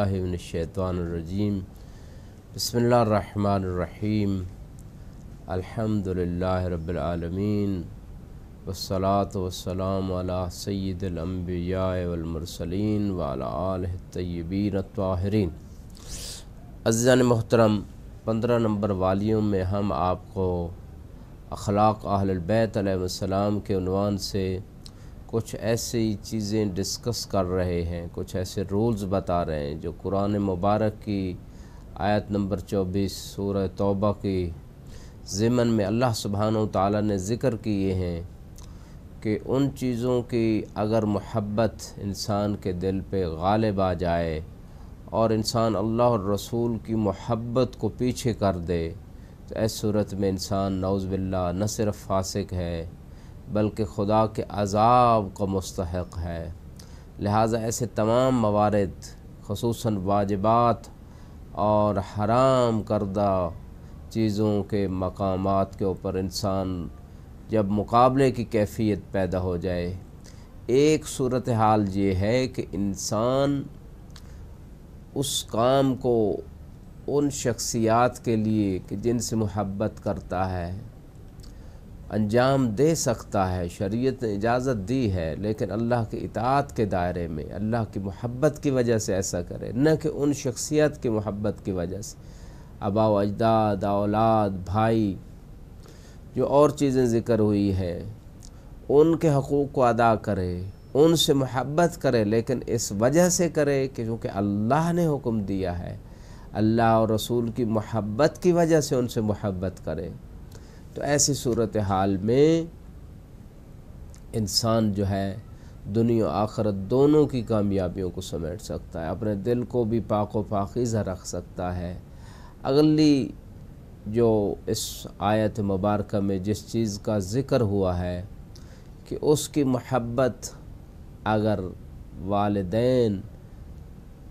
बिल्लाहि मिनश्शैतानिर्रजीम बिस्मिल्लाहिर्रहमानिर्रहीम अल्हम्दुलिल्लाहि रब्बिल आलमीन वस्सलातु वस्सलामु अला सय्यिदिल अंबिया'i वल मुरसलीन व अला आलिहि तय्यबीन अत्ताहिरीन। अज़ीज़ान मोहतरम, 15 नंबर वालियों में हम आपको अखलाक अहलुल बैत अलैहिस्सलाम के उन्वान से कुछ ऐसी चीज़ें डिस्कस कर रहे हैं, कुछ ऐसे रूल्स बता रहे हैं जो कुरान मुबारक की आयत नंबर 24 सूरह तौबा की ज़िमन में अल्लाह सुब्हानहू तआला ने ज़िक्र किए हैं कि उन चीज़ों की अगर मोहब्बत इंसान के दिल पे गालिब आ जाए और इंसान अल्लाह और रसूल की मोहब्बत को पीछे कर दे तो ऐसी सूरत में इंसान नऊज़ बिल्लाह न सिर्फ फासिक है बल्कि खुदा के अज़ाब का मुस्तहिक़ है। लिहाजा ऐसे तमाम मवारिद ख़ुसूसन वाजिबात और हराम करदा चीज़ों के मकामात के ऊपर इंसान जब मुकाबले की कैफियत पैदा हो जाए, एक सूरत हाल ये है कि इंसान उस काम को उन शख्सियात के लिए कि जिनसे मोहब्बत करता है अंजाम दे सकता है। शरीयत ने इजाज़त दी है, लेकिन अल्लाह की इताअत के दायरे में अल्लाह की मोहब्बत की वजह से ऐसा करे, न कि उन शख्सियत की मोहब्बत की वजह से। आबा व अजदाद, औलाद, भाई, जो और चीज़ें ज़िक्र हुई है उनके हकूक़ को अदा करे, उनसे मोहब्बत करे, लेकिन इस वजह से करे कि क्योंकि अल्लाह ने हुक्म दिया है, अल्लाह और रसूल की मोहब्बत की वजह से उनसे मोहब्बत करे। तो ऐसी सूरत हाल में इंसान जो है दुनिया आखिरत दोनों की कामयाबियों को समेट सकता है, अपने दिल को भी पाक व पाकीज़ा रख सकता है। अगली जो इस आयत मुबारक में जिस चीज़ का ज़िक्र हुआ है कि उसकी मोहब्बत अगर वालिदैन,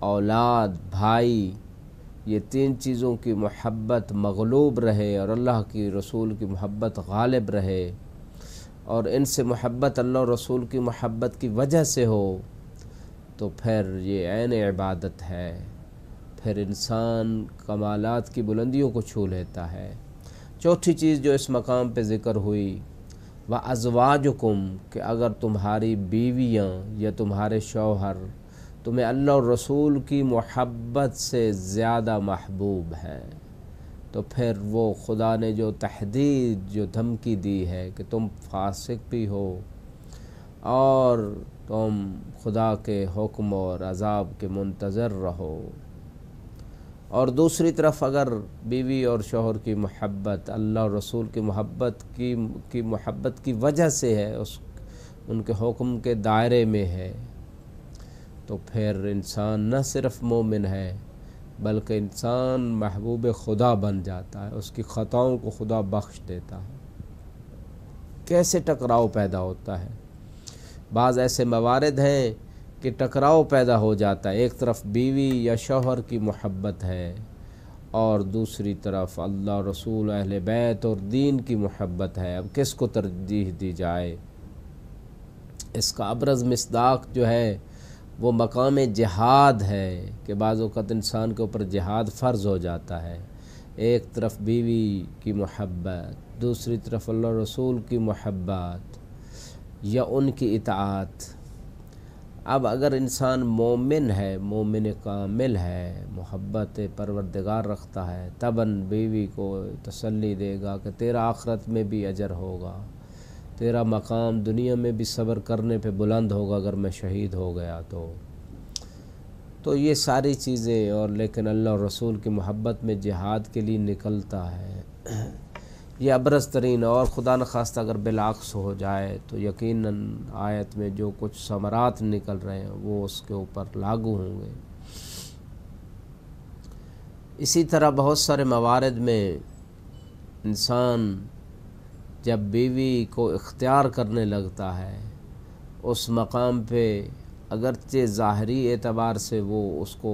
औलाद, भाई, ये तीन चीज़ों की मोहब्बत मग़लूब रहे और अल्लाह की रसूल की मोहब्बत गालिब रहे और इनसे मोहब्बत अल्लाह और रसूल की मोहब्बत की वजह से हो, तो फिर ये ऐन इबादत है, फिर इंसान कमालात की बुलंदियों को छू लेता है। चौथी चीज़ जो इस मकाम पे ज़िक्र हुई व अज़वाजुकुम, कि अगर तुम्हारी बीवियाँ या तुम्हारे शौहर तुम्हें अल्लाह और रसूल की मोहब्बत से ज़्यादा महबूब हैं, तो फिर वो खुदा ने जो तहदीद, जो धमकी दी है कि तुम फासिक भी हो और तुम खुदा के हुक्म और अज़ाब के मुंतज़र रहो, और दूसरी तरफ अगर बीवी और शौहर की मोहब्बत अल्लाह और रसूल की मोहब्बत की वजह से है, उस उनके हुक्म के दायरे में है, तो फिर इंसान न सिर्फ मोमिन है बल्कि इंसान महबूब खुदा बन जाता है, उसकी ख़ताओं को खुदा बख्श देता है। कैसे टकराव पैदा होता है? बाज़ ऐसे मवारिद हैं कि टकराव पैदा हो जाता है, एक तरफ बीवी या शौहर की मोहब्बत है और दूसरी तरफ अल्लाह, रसूल, अहले बैत और दीन की मोहब्बत है। अब किसको तरजीह दी जाए? इसका अबरज़ मिस्दाक जो है वो मकाम जिहाद है कि बाज़ औक़ात इंसान के ऊपर जिहाद फ़र्ज़ हो जाता है। एक तरफ बीवी की मोहब्बत, दूसरी तरफ अल्लाह रसूल की मोहब्बत या उनकी इताअत। अब अगर इंसान मोमिन है, मोमिन कामिल है, मोहब्बत परवरदिगार रखता है, तबन बीवी को तसल्ली देगा कि तेरा आखिरत में भी अजर होगा, तेरा मकाम दुनिया में भी सब्र करने पे बुलंद होगा अगर मैं शहीद हो गया तो ये सारी चीज़ें। और लेकिन अल्लाह और रसूल की मोहब्बत में जिहाद के लिए निकलता है, ये अबरज़ तरीन। और खुदा न खास्ता अगर बिलाक्स हो जाए तो यकीनन आयत में जो कुछ समरात निकल रहे हैं वो उसके ऊपर लागू होंगे। इसी तरह बहुत सारे मवारिद में इंसान जब बीवी को इख्तियार करने लगता है, उस मकाम पे अगरचे ज़ाहरी एतबार से वो उसको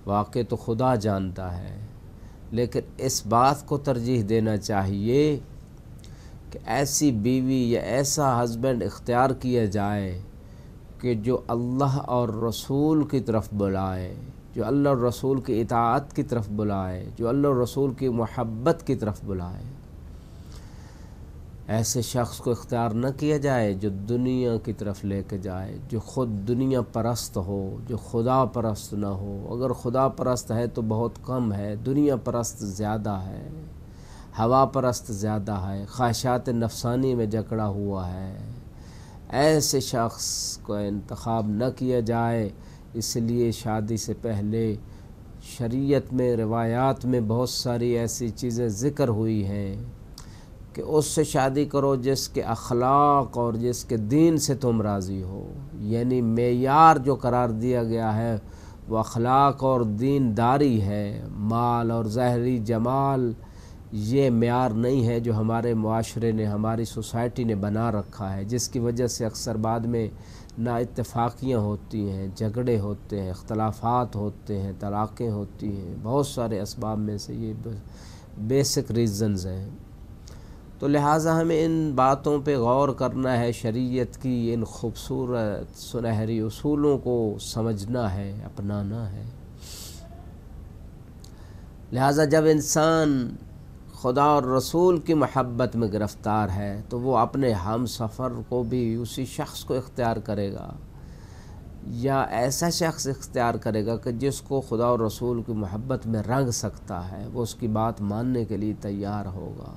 वाक़ई तो खुदा जानता है, लेकिन इस बात को तरजीह देना चाहिए कि ऐसी बीवी या ऐसा हस्बैंड इख्तियार किया जाए कि जो अल्लाह और रसूल की तरफ बुलाए, جو اللہ اور رسول کی اطاعت کی طرف بلائے، جو اللہ اور رسول کی محبت کی طرف بلائے۔ ایسے شخص کو اختیار نہ کیا جائے جو دنیا کی طرف لے کے جائے، جو خود دنیا پرست ہو، جو خدا پرست نہ ہو۔ اگر خدا پرست ہے تو بہت کم ہے، دنیا پرست زیادہ ہے، ہوا پرست زیادہ ہے، خواہشات نفسانی میں جکڑا ہوا ہے۔ ایسے شخص کو انتخاب نہ کیا جائے۔ اس لیے شادی سے پہلے شریعت میں، روایات میں بہت ساری ایسی چیزیں ذکر ہوئی ہیں کہ اس سے شادی کرو جس کے اخلاق اور جس کے دین سے تم راضی ہو۔ یعنی معیار جو قرار دیا گیا ہے وہ اخلاق اور دین داری ہے، مال اور ظاہری جمال یہ معیار نہیں ہے جو ہمارے معاشرے نے، ہماری سوسائٹی نے بنا رکھا ہے، جس کی وجہ سے اکثر بعد میں نا اتفاقیاں ہوتی ہیں، جھگڑے ہوتے ہیں، اختلافات ہوتے ہیں، طلاقیں ہوتی ہیں۔ بہت سارے اسباب میں سے یہ بیسک ریزنز ہیں۔ تو لہٰذا ہمیں ان باتوں پہ غور کرنا ہے، شریعت کی ان خوبصورت سنہری اصولوں کو سمجھنا ہے، اپنانا ہے۔ لہٰذا جب انسان خدا اور رسول کی محبت میں گرفتار ہے تو وہ اپنے ہم سفر کو بھی اسی شخص کو اختیار کرے گا، یا ایسا شخص اختیار کرے گا کہ جس کو خدا اور رسول کی محبت میں رنگ سکتا ہے، وہ اس کی بات ماننے کے لیے تیار ہوگا۔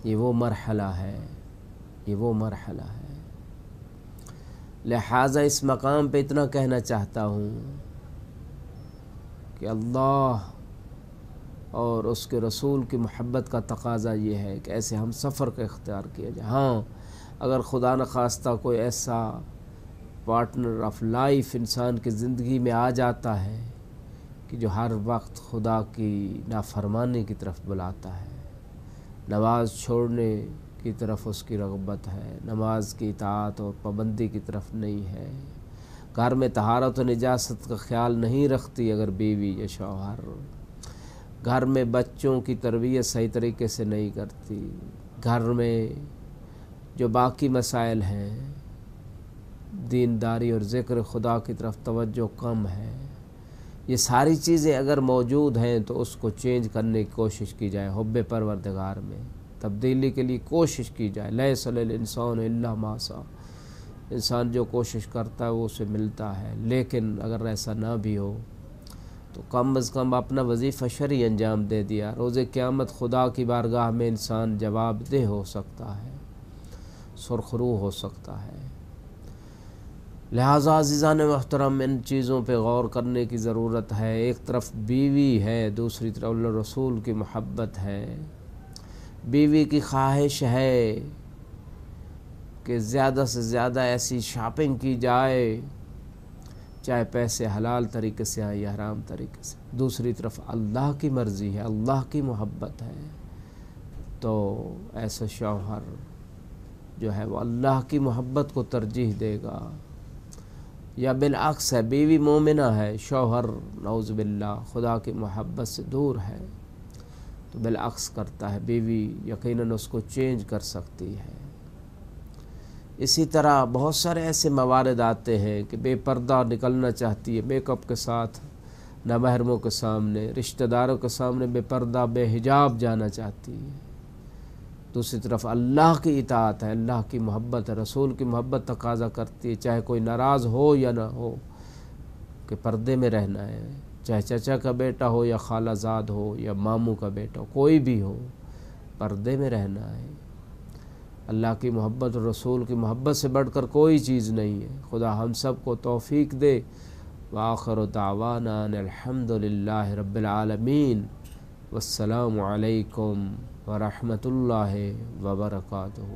یہ وہ مرحلہ ہے، یہ وہ مرحلہ ہے۔ لہٰذا اس مقام پہ اتنا کہنا چاہتا ہوں کہ اللہ اور اس کے رسول کی محبت کا تقاضا یہ ہے کہ ایسے ہم سفر کا اختیار کیا جائے۔ ہاں، اگر خدا نخواستہ کوئی ایسا پارٹنر آف لائف انسان کی زندگی میں آ جاتا ہے کہ جو ہر وقت خدا کی نافرمانی کی طرف بلاتا ہے، نماز چھوڑنے کی طرف اس کی رغبت ہے، نماز کی اطاعت اور پابندی کی طرف نہیں ہے، گھر میں طہارت و نجاست کا خیال نہیں رکھتی اگر بیوی یا شوہر، گھر میں بچوں کی تربیت صحیح طریقے سے نہیں کرتی، گھر میں جو باقی مسائل ہیں، دینداری اور ذکر خدا کی طرف توجہ کم ہے، یہ ساری چیزیں اگر موجود ہیں تو اس کو چینج کرنے کی کوشش کی جائے، حب پروردگار میں تبدیلی کے لیے کوشش کی جائے۔ لیس للانسان الا ما سعی، انسان جو کوشش کرتا ہے وہ اسے ملتا ہے، لیکن اگر ایسا نہ بھی ہو تو کم از کم اپنا وظیفہ شرعی انجام دے دیا، روز قیامت خدا کی بارگاہ میں انسان جواب دہ ہو سکتا ہے، سرخرو ہو سکتا ہے۔ لہٰذا عزیزان محترم، ان چیزوں پہ غور کرنے کی ضرورت ہے۔ ایک طرف بیوی ہے، دوسری طرف اللہ رسول کی محبت ہے۔ بیوی کی خواہش ہے کہ زیادہ سے زیادہ ایسی شاپنگ کی جائے، چاہے پیسے حلال طریقے سے آئیں یا حرام طریقے سے۔ دوسری طرف اللہ کی مرضی ہے، اللہ کی محبت ہے، تو ایسا شوہر جو ہے وہ اللہ کی محبت کو ترجیح دے گا۔ یا بالعکس ہے، بیوی مومنہ ہے، شوہر نعوذ باللہ خدا کی محبت سے دور ہے، تو بالعکس کرتا ہے، بیوی یقیناً اس کو چینج کر سکتی ہے۔ اسی طرح بہت سارے ایسے موارد آتے ہیں کہ بے پردہ نکلنا چاہتی ہے، میک اپ کے ساتھ نامحرموں کے سامنے، رشتہ داروں کے سامنے بے پردہ بے حجاب جانا چاہتی ہے۔ دوسری طرف اللہ کی اطاعت ہے، اللہ کی محبت ہے، رسول کی محبت تقاضا کرتی ہے، چاہے کوئی ناراض ہو یا نہ ہو، کہ پردے میں رہنا ہے، چاہے چچا کا بیٹا ہو یا خالہ زاد ہو یا ماموں کا بیٹا ہو، کوئی بھی ہو، پردے میں رہنا ہے۔ اللہ کی محبت اور رسول کی محبت سے بڑھ کر کوئی چیز نہیں ہے۔ خدا ہم سب کو توفیق دے۔ وآخر دعوانا ان الحمد للہ رب العالمین، والسلام علیکم ورحمۃ اللہ وبرکاتہ۔